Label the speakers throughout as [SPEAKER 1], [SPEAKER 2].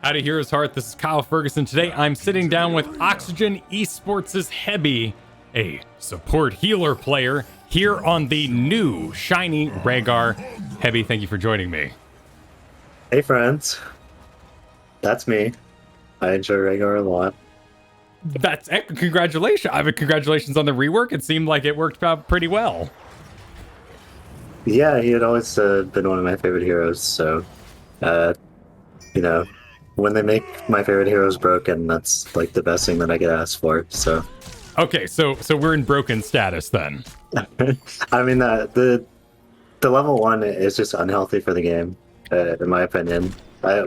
[SPEAKER 1] Howdy, HeroesHearth. This is Kyle Fergusson. Today, I'm sitting down with Oxygen Esports' Hebi, a support healer player, here on the new shiny Rehgar. Hebi, thank you for joining me.
[SPEAKER 2] Hey friends, that's me. I enjoy Rehgar a lot.
[SPEAKER 1] That's congratulations. I mean, congratulations on the rework. It seemed like it worked out pretty well.
[SPEAKER 2] Yeah, he had always been one of my favorite heroes, so, you know, when they make my favorite heroes broken, that's like the best thing that I could ask for, so.
[SPEAKER 1] Okay, so we're in broken status then.
[SPEAKER 2] I mean, the level 1 is just unhealthy for the game, in my opinion.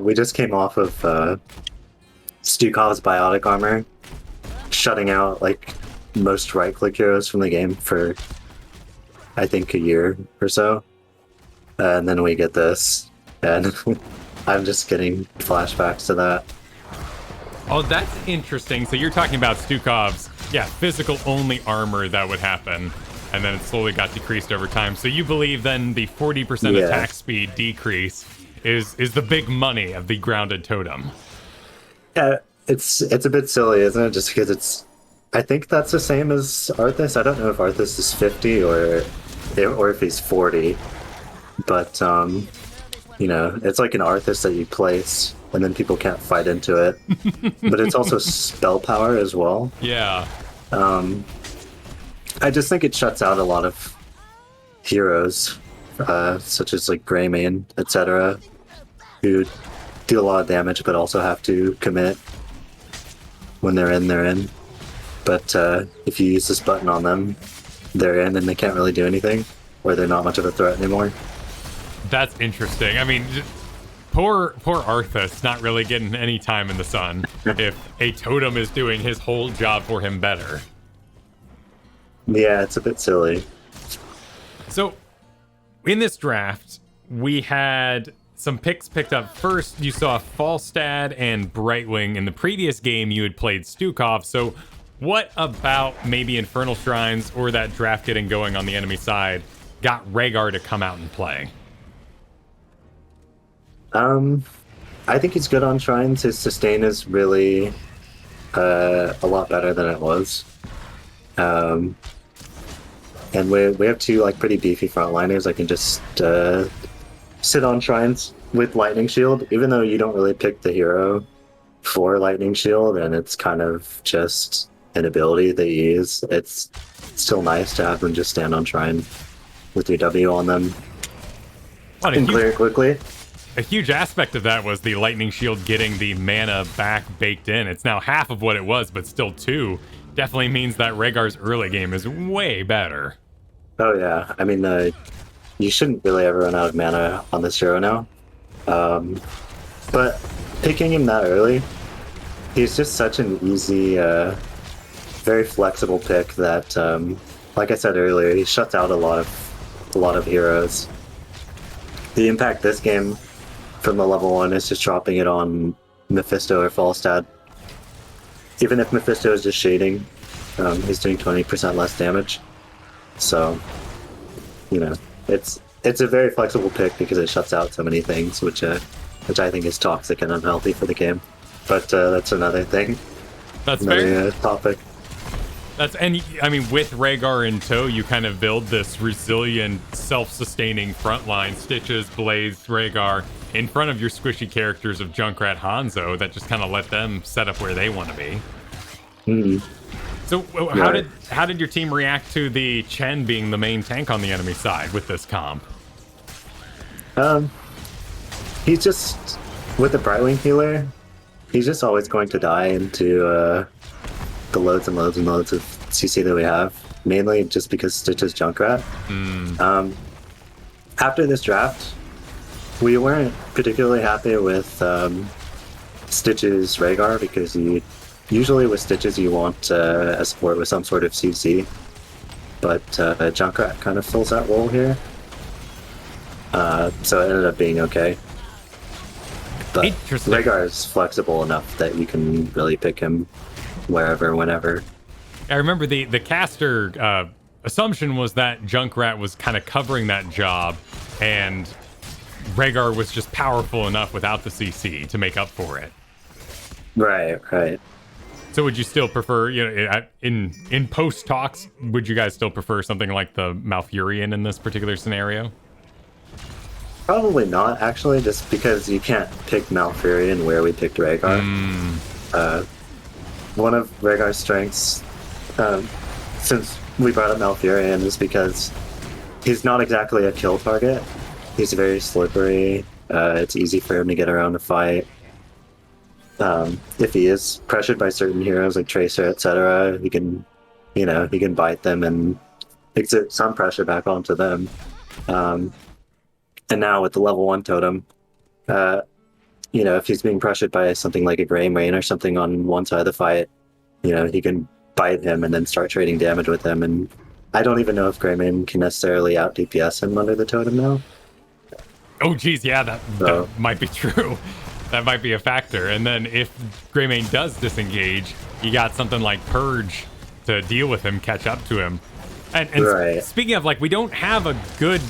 [SPEAKER 2] We just came off of Stukov's biotic armor, shutting out like most right-click heroes from the game for, I think, a year or so. And then we get this, and I'm just getting flashbacks to that.
[SPEAKER 1] Oh, that's interesting. So you're talking about Stukov's, physical-only armor that would happen, and then it slowly got decreased over time. So you believe then the 40% attack speed decrease is the big money of the grounded totem?
[SPEAKER 2] Yeah, it's a bit silly, isn't it? Just because I think that's the same as Arthas. I don't know if Arthas is 50 or if he's 40, but you know, it's like an Arthas that you place and then people can't fight into it. But it's also spell power as well.
[SPEAKER 1] Yeah.
[SPEAKER 2] I just think it shuts out a lot of heroes, such as like Greymane, etc., who do a lot of damage but also have to commit. When they're in, they're in. But if you use this button on them, they're in and they can't really do anything, or they're not much of a threat anymore.
[SPEAKER 1] That's interesting. I mean, poor Arthas not really getting any time in the sun if a totem is doing his whole job for him better.
[SPEAKER 2] Yeah, it's a bit silly.
[SPEAKER 1] So, in this draft, we had some picks picked up. First, you saw Falstad and Brightwing. In the previous game, you had played Stukov. So, what about maybe Infernal Shrines or that draft getting going on the enemy side got Rehgar to come out and play?
[SPEAKER 2] I think he's good on Shrines. His sustain is really a lot better than it was. And we have two like pretty beefy frontliners. I can just sit on Shrines with Lightning Shield, even though you don't really pick the hero for Lightning Shield, and it's kind of just an ability that you use. It's still nice to have them just stand on Shrine with your W on them and clear it quickly.
[SPEAKER 1] A huge aspect of that was the Lightning Shield getting the mana back baked in. It's now half of what it was, but still 2. Definitely means that Rehgar's early game is way better.
[SPEAKER 2] Oh yeah, I mean, you shouldn't really ever run out of mana on this hero now. But picking him that early, he's just such an easy, very flexible pick that, like I said earlier, he shuts out a lot of heroes. The impact this game from the level 1 is just dropping it on Mephisto or Falstad. Even if Mephisto is just shading, he's doing 20% less damage. So, you know, it's a very flexible pick because it shuts out so many things, which I think is toxic and unhealthy for the game. But that's another thing.
[SPEAKER 1] That's
[SPEAKER 2] another
[SPEAKER 1] fair.
[SPEAKER 2] Topic.
[SPEAKER 1] And I mean, with Rehgar in tow, you kind of build this resilient, self-sustaining frontline. Stitches, Blaze, Rehgar in front of your squishy characters of Junkrat, Hanzo that just kind of let them set up where they want to be.
[SPEAKER 2] Mm-hmm.
[SPEAKER 1] So how did your team react to the Chen being the main tank on the enemy side with this comp?
[SPEAKER 2] He's just, with the Brightwing healer, he's just always going to die into the loads and loads and loads of CC that we have, mainly just because Stitch's Junkrat. After this draft, we weren't particularly happy with Stitch's Rehgar because usually with Stitches you want a support with some sort of CC, but Junkrat kind of fills that role here. So it ended up being okay. But Rehgar is flexible enough that you can really pick him wherever, whenever.
[SPEAKER 1] I remember the caster assumption was that Junkrat was kind of covering that job, and Rehgar was just powerful enough without the CC to make up for it.
[SPEAKER 2] Right, right.
[SPEAKER 1] So would you still prefer, in post talks, would you guys still prefer something like the Malfurion in this particular scenario?
[SPEAKER 2] Probably not, actually, just because you can't pick Malfurion where we picked Rehgar. One of Rehgar's strengths, since we brought up Malfurion, is because he's not exactly a kill target. He's very slippery. It's easy for him to get around a fight. If he is pressured by certain heroes like Tracer, etc., he can bite them and exert some pressure back onto them. And now with the level 1 totem, if he's being pressured by something like a Greymane or something on one side of the fight, he can bite him and then start trading damage with him. And I don't even know if Greymane can necessarily out DPS him under the totem now.
[SPEAKER 1] Oh, geez, yeah, that might be true. That might be a factor. And then if Greymane does disengage, you got something like Purge to deal with him, catch up to him. And
[SPEAKER 2] Right.
[SPEAKER 1] Speaking of, we don't have a good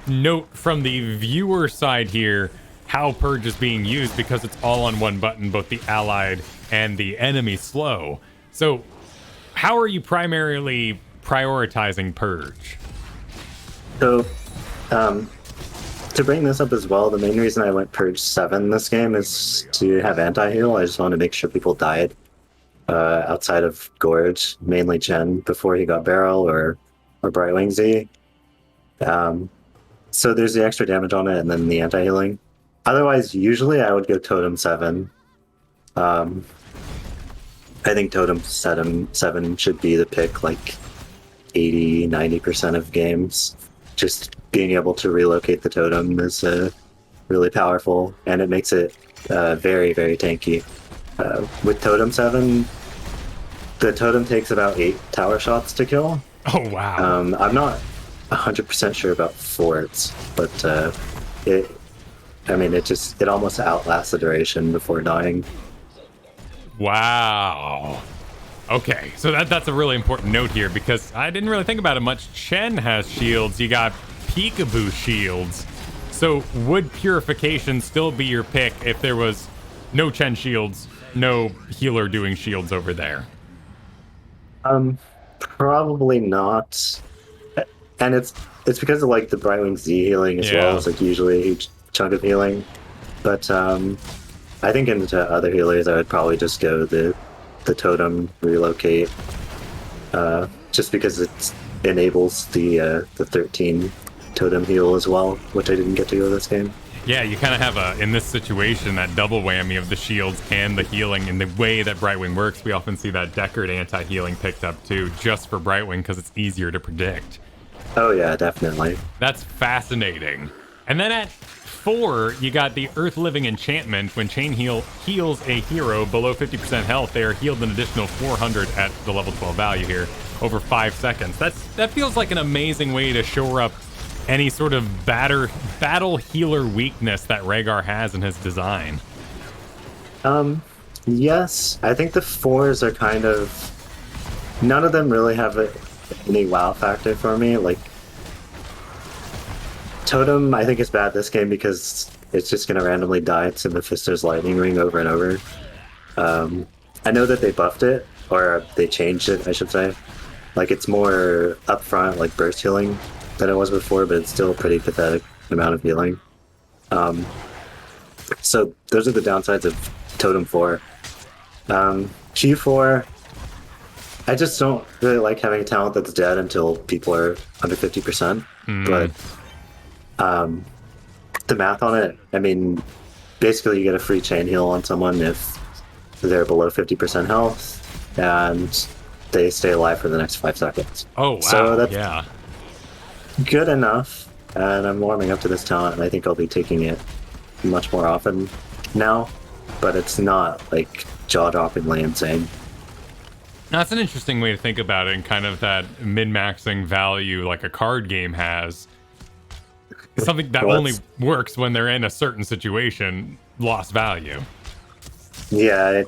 [SPEAKER 1] note from the viewer side here how Purge is being used because it's all on one button, both the allied and the enemy slow. So how are you primarily prioritizing Purge?
[SPEAKER 2] So, to bring this up as well, the main reason I went Purge 7 this game is to have anti-heal. I just wanted to make sure people died outside of Gorge, mainly Chen, before he got Barrel or Brightwing Z. So there's the extra damage on it and then the anti-healing. Otherwise, usually I would go Totem 7. I think Totem 7 should be the pick, 80-90% of games. Just being able to relocate the totem is really powerful, and it makes it very, very tanky. With Totem 7, the totem takes about 8 tower shots to kill.
[SPEAKER 1] Oh, wow.
[SPEAKER 2] I'm not 100% sure about forts, but it almost outlasts the duration before dying.
[SPEAKER 1] Wow. Okay, so that's a really important note here because I didn't really think about it much. Chen has shields. You got Peekaboo shields. So would Purification still be your pick if there was no Chen shields, no healer doing shields over there?
[SPEAKER 2] Probably not. And it's because of the Brightwing Z healing as well. It's usually a huge chunk of healing. But I think into other healers, I would probably just go the totem relocate, just because it enables the 13 totem heal as well, which I didn't get to go this game.
[SPEAKER 1] Yeah, you kind of have in this situation, that double whammy of the shields and the healing. In the way that Brightwing works, we often see that Deckard anti-healing picked up too, just for Brightwing because it's easier to predict.
[SPEAKER 2] Oh yeah, definitely.
[SPEAKER 1] That's fascinating. And then at 4, you got the Earth Living Enchantment. When Chain Heal heals a hero below 50% health, they are healed an additional 400 at the level 12 value here over 5 seconds. That feels like an amazing way to shore up any sort of battle healer weakness that Rehgar has in his design.
[SPEAKER 2] Yes, I think the 4s are kind of... None of them really have any wow factor for me. Totem, I think, is bad this game because it's just going to randomly die to Mephisto's Lightning Ring over and over. I know that they buffed it, or they changed it, I should say. It's more upfront, burst healing than it was before, but it's still a pretty pathetic amount of healing. So those are the downsides of Totem 4. Q4, I just don't really like having a talent that's dead until people are under 50%. But the math on it, basically you get a free chain heal on someone if they're below 50% health, and they stay alive for the next 5 seconds.
[SPEAKER 1] Oh, wow.
[SPEAKER 2] So that's good enough, and I'm warming up to this talent, and I think I'll be taking it much more often now, but it's not, jaw-droppingly insane.
[SPEAKER 1] Now, that's an interesting way to think about it, and kind of that min-maxing value like a card game has. Something that only works when they're in a certain situation, lost value.
[SPEAKER 2] Yeah,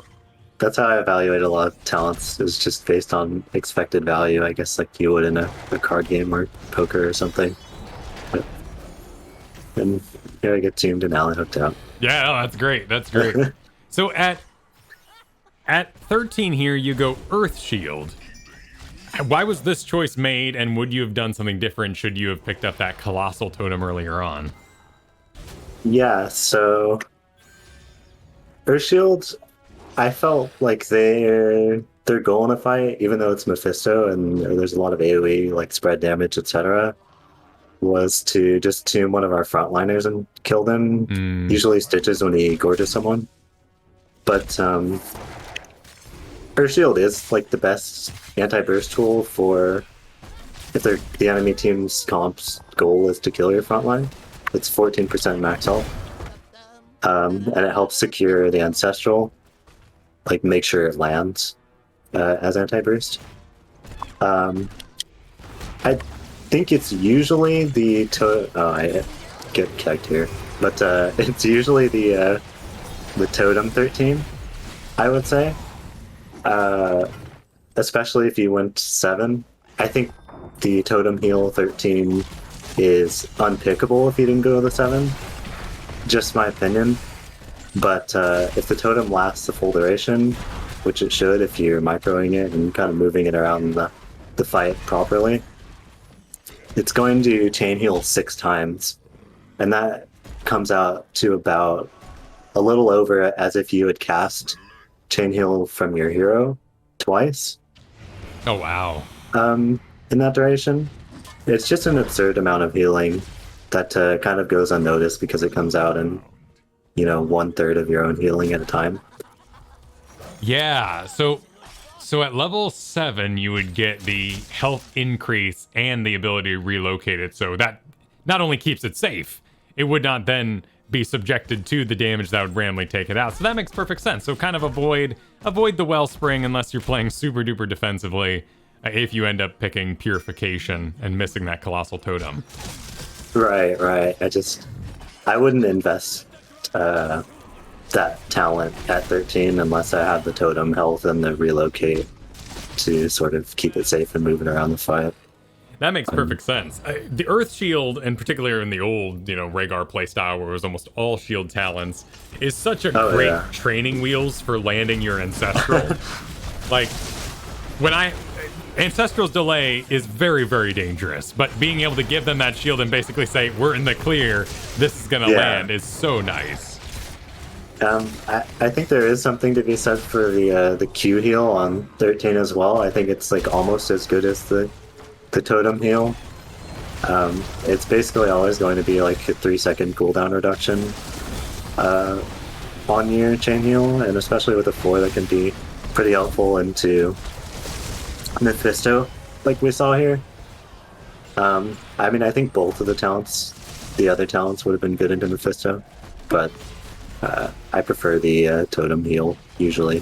[SPEAKER 2] that's how I evaluate a lot of talents, is just based on expected value, I guess, like you would in a card game or poker or something. And here I get tuned and Alan hooked out.
[SPEAKER 1] Yeah, no, that's great. That's great. So at At 13 here, you go Earth Shield. Why was this choice made, and would you have done something different should you have picked up that Colossal Totem earlier on?
[SPEAKER 2] Yeah, so Earthshield, I felt like their goal in a fight, even though it's Mephisto and there's a lot of AoE, like spread damage, etc., was to just tune one of our frontliners and kill them. Usually Stitches when he gorges someone. But Earthshield is like the best anti-burst tool for if the enemy team's comp's goal is to kill your frontline. It's 14% max health. And it helps secure the Ancestral, like make sure it lands as anti-burst. I think it's usually the I get kicked here, but it's usually the Totem 13, I would say. Especially if you went 7. I think the Totem Heal 13 is unpickable if you didn't go to the 7. Just my opinion. But if the Totem lasts the full duration, which it should if you're microing it and kind of moving it around the fight properly, it's going to chain heal 6 times. And that comes out to about a little over as if you had cast chain heal from your hero twice.
[SPEAKER 1] Oh, wow.
[SPEAKER 2] In that duration. It's just an absurd amount of healing that kind of goes unnoticed because it comes out in, 1/3 of your own healing at a time.
[SPEAKER 1] Yeah, so at level 7, you would get the health increase and the ability to relocate it. So that not only keeps it safe, it would not then be subjected to the damage that would randomly take it out. So that makes perfect sense. So kind of avoid the Wellspring unless you're playing super duper defensively if you end up picking Purification and missing that Colossal Totem.
[SPEAKER 2] Right. I wouldn't invest that talent at 13 unless I had the Totem health and the relocate to sort of keep it safe and move it around the fight.
[SPEAKER 1] That makes perfect sense. The Earth Shield, in particular in the old, Rehgar playstyle where it was almost all shield talents, is such a great training wheels for landing your Ancestral. Like, Ancestral's delay is very, very dangerous, but being able to give them that shield and basically say, we're in the clear, this is going to land, is so nice.
[SPEAKER 2] I think there is something to be said for the Q heal on 13 as well. I think it's like almost as good as the Totem heal. It's basically always going to be like a 3-second cooldown reduction on your chain heal, and especially with a 4 that can be pretty helpful into Mephisto, like we saw here. I think both of the other talents would have been good into Mephisto, but I prefer the Totem heal usually.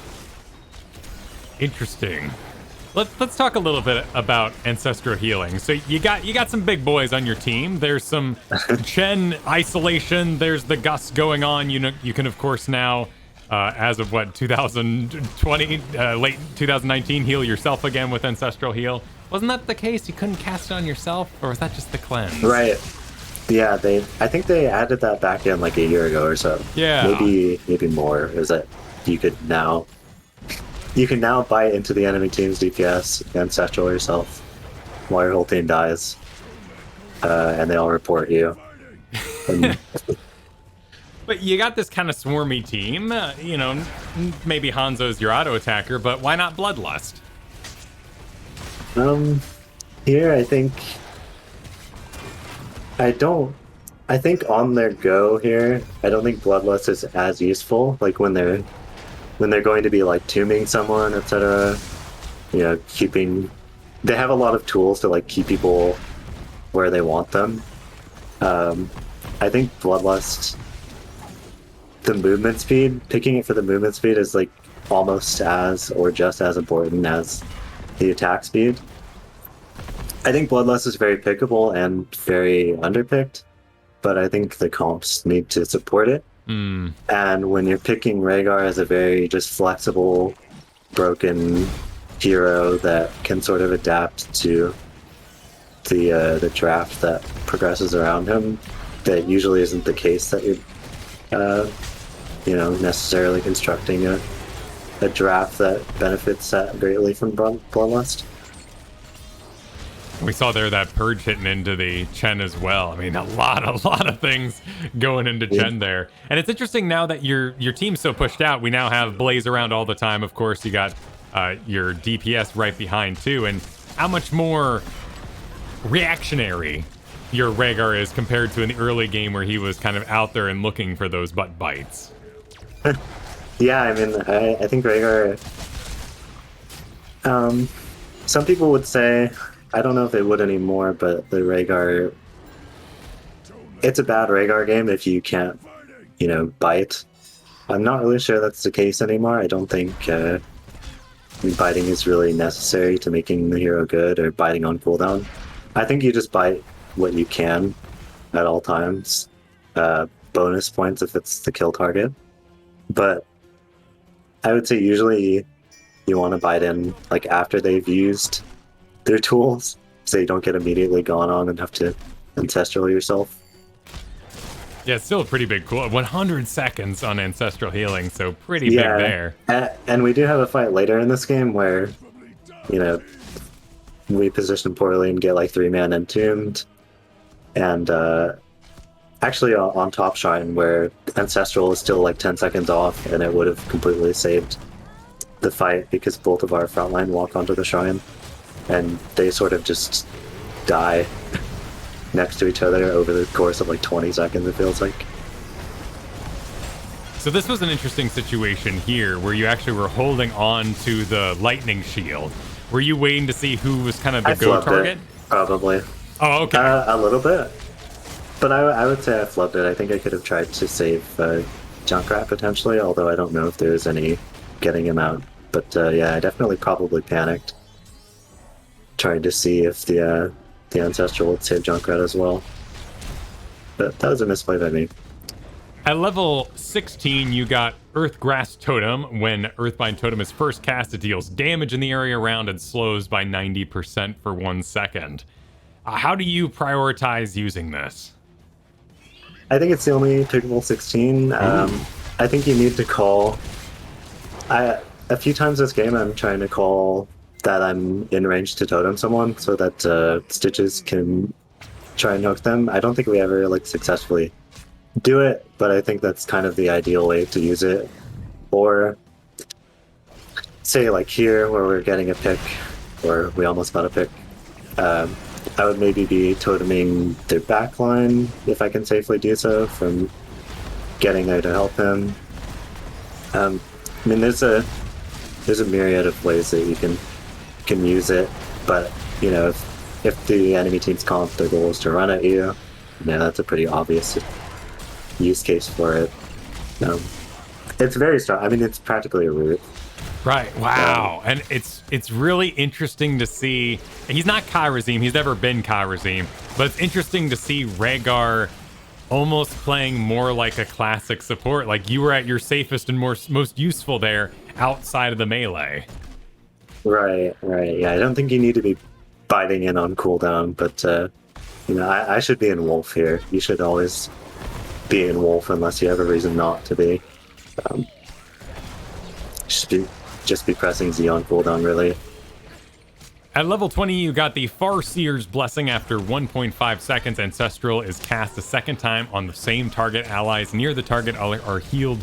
[SPEAKER 1] Interesting. Let's talk a little bit about Ancestral Healing. So you got some big boys on your team. There's some Chen isolation. There's the Gus going on. You can of course now, as of 2020, late 2019, heal yourself again with Ancestral Heal. Wasn't that the case? You couldn't cast it on yourself, or was that just the cleanse? Right.
[SPEAKER 2] Yeah, I think they added that back in like a year ago or so.
[SPEAKER 1] Yeah.
[SPEAKER 2] Maybe more. Is that you can now bite into the enemy team's DPS, Ancestral yourself, while your whole team dies, and they all report you.
[SPEAKER 1] But you got this kind of swarmy team. Maybe Hanzo's your auto attacker, but why not Bloodlust?
[SPEAKER 2] Here I think on their go here, I don't think Bloodlust is as useful. Like when they're going to be like tombing someone, etc. They have a lot of tools to like keep people where they want them. I think Bloodlust, the movement speed, picking it for the movement speed is like almost as or just as important as the attack speed. I think Bloodlust is very pickable and very underpicked, but I think the comps need to support it. And when you're picking Rehgar as a very just flexible, broken hero that can sort of adapt to the draft that progresses around him, that usually isn't the case that you're necessarily constructing a draft that benefits that greatly from Bloodlust.
[SPEAKER 1] We saw there that Purge hitting into the Chen as well. I mean, a lot of things going into Chen there. And it's interesting now that your team's so pushed out. We now have Blaze around all the time. Of course, you got your DPS right behind too. And how much more reactionary your Rehgar is compared to in the early game where he was kind of out there and looking for those butt bites.
[SPEAKER 2] Yeah, I mean, I think Rehgar... some people would say... I don't know if they would anymore, but the Rehgar... It's a bad Rehgar game if you can't, bite. I'm not really sure that's the case anymore. I don't think biting is really necessary to making the hero good or biting on cooldown. I think you just bite what you can at all times. Bonus points if it's the kill target. But I would say usually you want to bite in like after they've used their tools, so you don't get immediately gone on and have to ancestral yourself.
[SPEAKER 1] Yeah, it's still a pretty big cool. 100 seconds on Ancestral Healing, so pretty big there.
[SPEAKER 2] And we do have a fight later in this game where, we position poorly and get like 3-man entombed. And actually on top shrine where Ancestral is still like 10 seconds off, and it would have completely saved the fight because both of our frontline walk onto the shrine. And they sort of just die next to each other over the course of like 20 seconds, it feels like.
[SPEAKER 1] So this was an interesting situation here where you actually were holding on to the lightning shield. Were you waiting to see who was kind of the go target?
[SPEAKER 2] Probably.
[SPEAKER 1] Oh, okay.
[SPEAKER 2] A little bit. But I would say I flubbed it. I think I could have tried to save Junkrat potentially, although I don't know if there's any getting him out. But yeah, I definitely probably panicked, trying to see if the Ancestral would save Junkrat as well. But that was a misplay by me.
[SPEAKER 1] At level 16, you got Earthgrass Totem. When Earthbind Totem is first cast, it deals damage in the area around and slows by 90% for 1 second. How do you prioritize using this?
[SPEAKER 2] I think it's the only pickable 16. I think you need to call... A few times this game, I'm trying to call that I'm in range to totem someone so that Stitches can try and hook them. I don't think we ever successfully do it, but I think that's kind of the ideal way to use it. Or say like here where we're getting a pick, or we almost got a pick, I would maybe be toteming their backline if I can safely do so from getting there to help him. I mean, there's a myriad of ways that you can use it, but if the enemy team's comp, their goal is to run at you, that's a pretty obvious use case for it. It's very strong. I mean, it's practically a root.
[SPEAKER 1] Right. Wow. And it's really interesting to see. He's not Kairazim. He's never been Kairazim. But it's interesting to see Rehgar almost playing more like a classic support. Like you were at your safest and most useful there outside of the melee.
[SPEAKER 2] Right. Yeah, I don't think you need to be biting in on cooldown, but I should be in Wolf here. You should always be in Wolf unless you have a reason not to be. Just be pressing Z on cooldown, really.
[SPEAKER 1] At level 20, you got the Farseers Blessing. After 1.5 seconds, Ancestral is cast a second time on the same target. Allies near the target are healed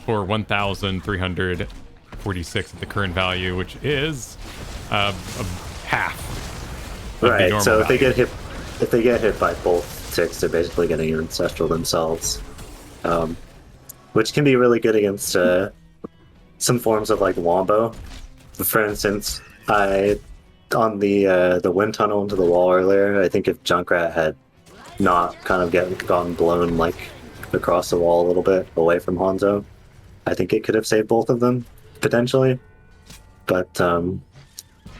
[SPEAKER 1] for 1,346 at the current value, which is half.
[SPEAKER 2] Right. So if they get hit by both ticks, they're basically getting an Ancestral themselves, which can be really good against some forms of Wombo. For instance, on the wind tunnel into the wall earlier, I think if Junkrat had not kind of gotten blown across the wall a little bit away from Hanzo, I think it could have saved both of them potentially. But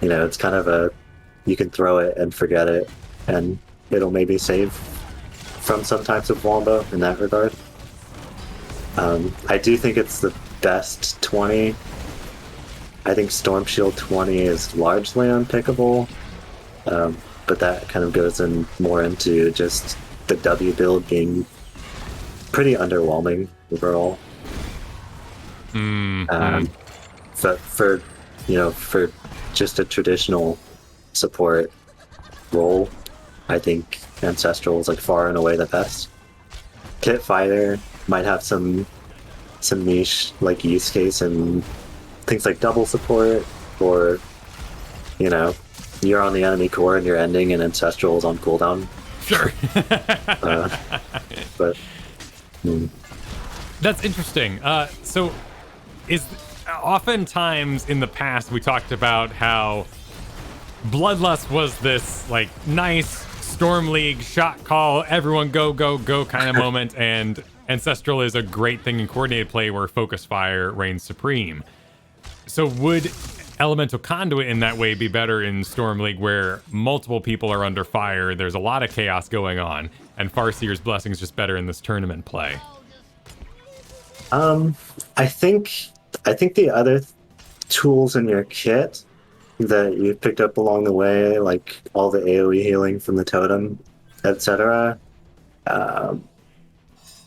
[SPEAKER 2] it's kind of you can throw it and forget it, and it'll maybe save from some types of Wombo in that regard. I do think it's the best 20. I think Storm Shield 20 is largely unpickable, but that kind of goes more into just the W build being pretty underwhelming overall. But for for just a traditional support role, I think Ancestral is like far and away the best. Pit Fighter might have some niche like use case and things like double support, or you're on the enemy core and you're ending and Ancestral is on cooldown.
[SPEAKER 1] Sure.
[SPEAKER 2] But
[SPEAKER 1] that's interesting. So is oftentimes in the past we talked about how Bloodlust was this like nice Storm League shot call, everyone go go go kind of moment, and Ancestral is a great thing in coordinated play where focus fire reigns supreme. So would Elemental Conduit in that way be better in Storm League where multiple people are under fire, there's a lot of chaos going on, and Farseers Blessing is just better in this tournament play?
[SPEAKER 2] I think the other tools in your kit that you picked up along the way, like all the AoE healing from the totem, etc.,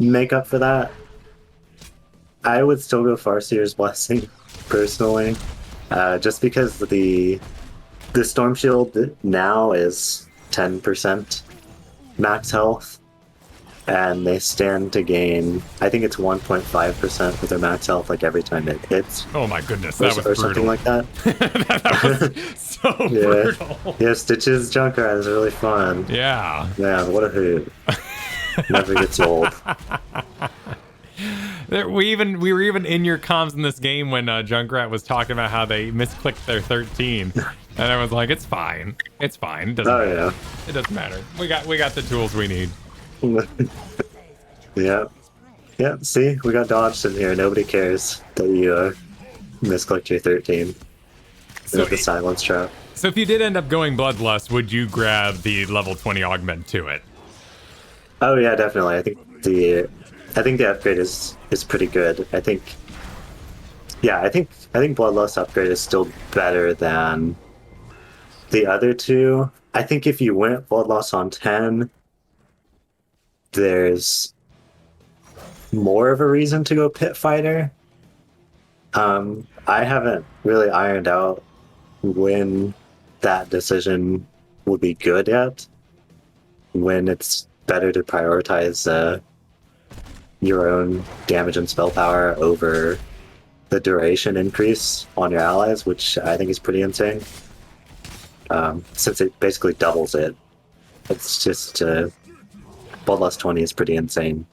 [SPEAKER 2] make up for that. I would still go Farseers Blessing personally, just because the Storm Shield now is 10% max health, and they stand to gain, I think it's 1.5% of their max health like every time it hits.
[SPEAKER 1] Oh my goodness, that was
[SPEAKER 2] or
[SPEAKER 1] brutal.
[SPEAKER 2] Something like that.
[SPEAKER 1] That was so brutal.
[SPEAKER 2] Yeah, Stitch's Junkrat is really fun.
[SPEAKER 1] Yeah.
[SPEAKER 2] Man, what a hoot. Never gets old.
[SPEAKER 1] We were even in your comms in this game when Junkrat was talking about how they misclicked their 13, and everyone's like, "It's fine, it's fine. It doesn't matter. It doesn't matter. We got the tools we need."
[SPEAKER 2] Yeah. See, we got dodged in here. Nobody cares that you misclicked your 13. So the silence trap.
[SPEAKER 1] So if you did end up going Bloodlust, would you grab the level 20 augment to it?
[SPEAKER 2] Oh yeah, definitely. I think the upgrade is pretty good. I think Bloodlust upgrade is still better than the other two. I think if you went Bloodlust on 10, there's more of a reason to go Pit Fighter. I haven't really ironed out when that decision will be good yet, when it's better to prioritize your own damage and spell power over the duration increase on your allies, which I think is pretty insane, since it basically doubles it. It's just Bloodlust 20 is pretty insane.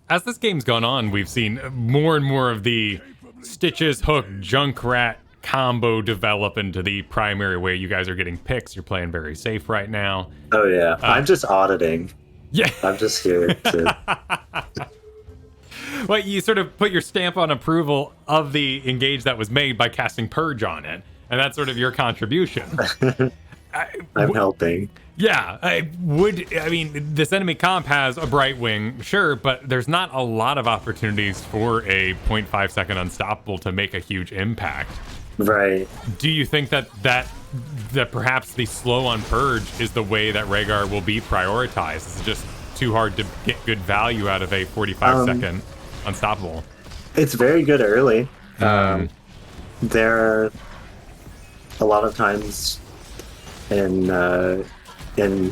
[SPEAKER 1] As this game's gone on, we've seen more and more of the Stitches, Hook, Junkrat combo develop into the primary way you guys are getting picks. You're playing very safe right now.
[SPEAKER 2] Oh yeah, I'm just auditing.
[SPEAKER 1] Yeah.
[SPEAKER 2] I'm just here to...
[SPEAKER 1] Well, you sort of put your stamp on approval of the engage that was made by casting Purge on it, and that's sort of your contribution.
[SPEAKER 2] I'm helping.
[SPEAKER 1] Yeah, I mean, this enemy comp has a Brightwing, sure, but there's not a lot of opportunities for a 0.5 second unstoppable to make a huge impact.
[SPEAKER 2] Right.
[SPEAKER 1] Do you think that perhaps the slow on Purge is the way that Rehgar will be prioritized? It's just too hard to get good value out of a 45 second unstoppable.
[SPEAKER 2] It's very good early. There are a lot of times in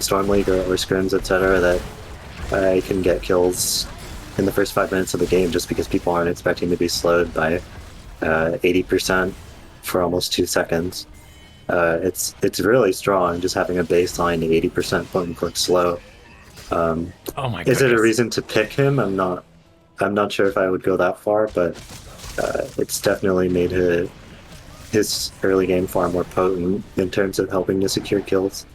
[SPEAKER 2] Storm League or scrims, etc., that I can get kills in the first 5 minutes of the game just because people aren't expecting to be slowed by 80% for almost 2 seconds. It's really strong just having a baseline 80% point and click slow.
[SPEAKER 1] Oh my goodness.
[SPEAKER 2] Is it a reason to pick him? I'm not sure if I would go that far, but it's definitely made his early game far more potent in terms of helping to secure kills.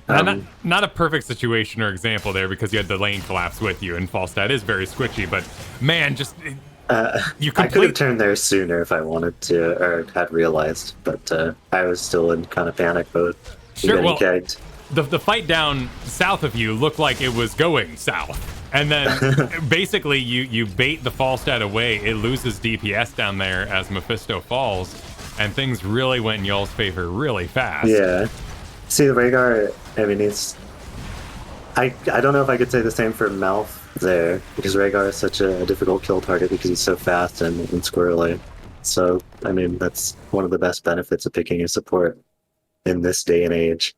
[SPEAKER 1] Not a perfect situation or example there because you had the lane collapse with you, and Falstad is very squishy, but man, just
[SPEAKER 2] I could have turned there sooner if I wanted to, or had realized, but I was still in kind of panic mode.
[SPEAKER 1] Sure, well,
[SPEAKER 2] gagged.
[SPEAKER 1] The fight down south of you looked like it was going south. And then basically you bait the Falstad away. It loses DPS down there as Mephisto falls, and things really went in y'all's favor really fast.
[SPEAKER 2] Yeah. See, the Rehgar, I mean, I don't know if I could say the same for Malf there, because Rehgar is such a difficult kill target because he's so fast and squirrely. So, I mean, that's one of the best benefits of picking a support in this day and age.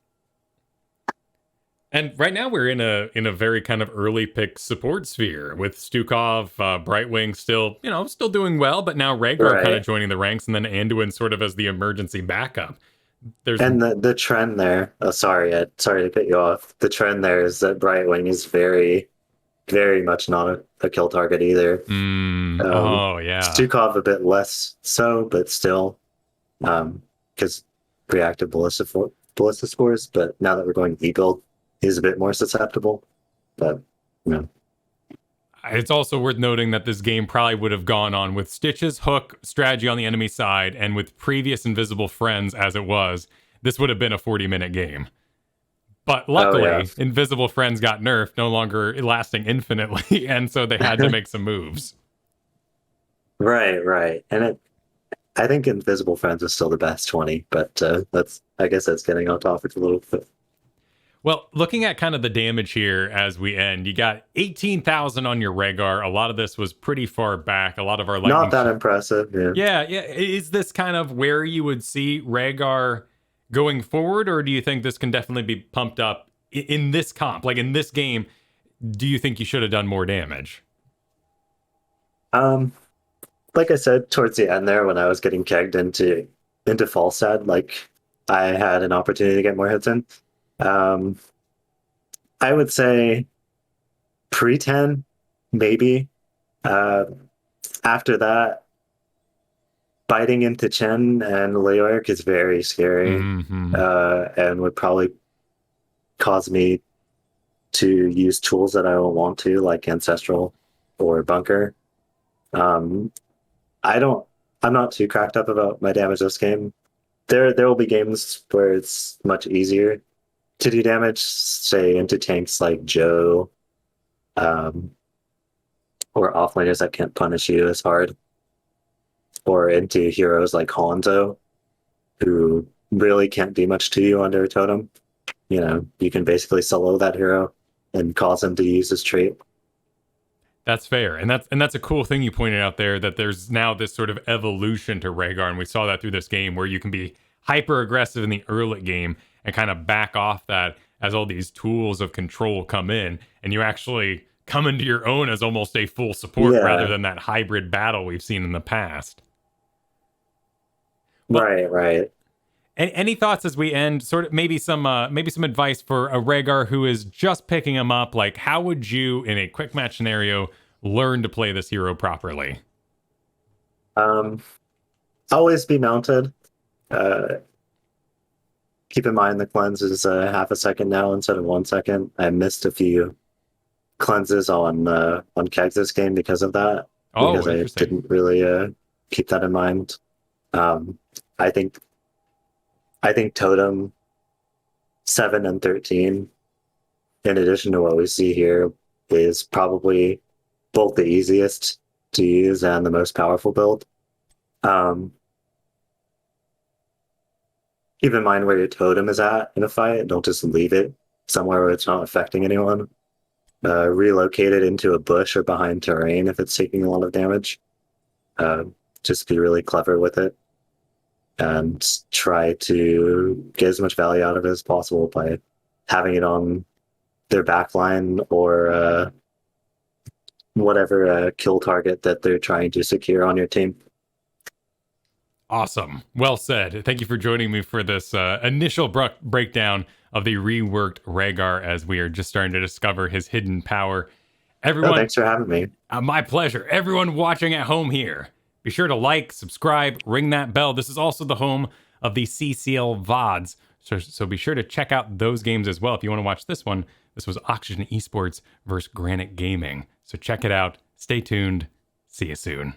[SPEAKER 1] And right now we're in a very kind of early pick support sphere with Stukov, Brightwing still doing well, but now Rehgar kind of
[SPEAKER 2] Right.
[SPEAKER 1] joining the ranks, and then Anduin sort of as the emergency backup. There's
[SPEAKER 2] And the trend there, oh, sorry, Ed, sorry to cut you off. The trend there is that Brightwing is very, very much not a kill target either.
[SPEAKER 1] oh yeah.
[SPEAKER 2] Stukov a bit less so, but still, because reactive ballista spores. But now that we're going E-build, he's a bit more susceptible. But, you know.
[SPEAKER 1] It's also worth noting that this game probably would have gone on with Stitch's hook strategy on the enemy side and with previous invisible friends as it was. This would have been a 40-minute game. But luckily,
[SPEAKER 2] Oh, yeah.
[SPEAKER 1] invisible friends got nerfed, no longer lasting infinitely, and so they had to make some moves.
[SPEAKER 2] Right. And I think Invisible Friends is still the best 20, but I guess that's getting off topic a little bit.
[SPEAKER 1] Well, looking at kind of the damage here as we end, you got 18,000 on your Rehgar. A lot of this was pretty far back. A lot of our lightning.
[SPEAKER 2] Not that impressive. Yeah.
[SPEAKER 1] Yeah. Is this kind of where you would see Rehgar going forward, or do you think this can definitely be pumped up in this comp? Like in this game, do you think you should have done more damage?
[SPEAKER 2] Like I said, towards the end there, when I was getting kegged into Falstad, like I had an opportunity to get more hits in. I would say pre-10, maybe. After that, biting into Chen and Leoric is very scary, and would probably cause me to use tools that I don't want to, like Ancestral or Bunker. I'm not too cracked up about my damage this game. There will be games where it's much easier to do damage, say into tanks like Joe, or offlaners that can't punish you as hard, or into heroes like Hanzo, who really can't do much to you under a totem. You know, you can basically solo that hero and cause him to use his trait.
[SPEAKER 1] That's fair, and that's a cool thing you pointed out there, that there's now this sort of evolution to Rehgar, and we saw that through this game where you can be hyper aggressive in the early game and kind of back off that as all these tools of control come in, and you actually come into your own as almost a full support rather than that hybrid battle we've seen in the past. Well,
[SPEAKER 2] Right.
[SPEAKER 1] Any thoughts as we end? Sort of maybe some advice for a Rehgar who is just picking him up. Like, how would you, in a quick match scenario, learn to play this hero properly?
[SPEAKER 2] Always be mounted. Keep in mind the cleanse is half a second now instead of 1 second. I missed a few cleanses on kegs this game because of that. Because I didn't really keep that in mind. I think Totem 7 and 13, in addition to what we see here, is probably both the easiest to use and the most powerful build. Keep in mind where your totem is at in a fight. Don't just leave it somewhere where it's not affecting anyone. Relocate it into a bush or behind terrain if it's taking a lot of damage. Just be really clever with it and try to get as much value out of it as possible by having it on their backline or whatever kill target that they're trying to secure on your team.
[SPEAKER 1] Awesome. Well said. Thank you for joining me for this initial breakdown of the reworked Rehgar as we are just starting to discover his hidden power. Everyone,
[SPEAKER 2] thanks for having me.
[SPEAKER 1] My pleasure. Everyone watching at home here, be sure to like, subscribe, ring that bell. This is also the home of the CCL VODs, so be sure to check out those games as well. If you want to watch this one, this was Oxygen Esports versus Granite Gaming. So check it out. Stay tuned. See you soon.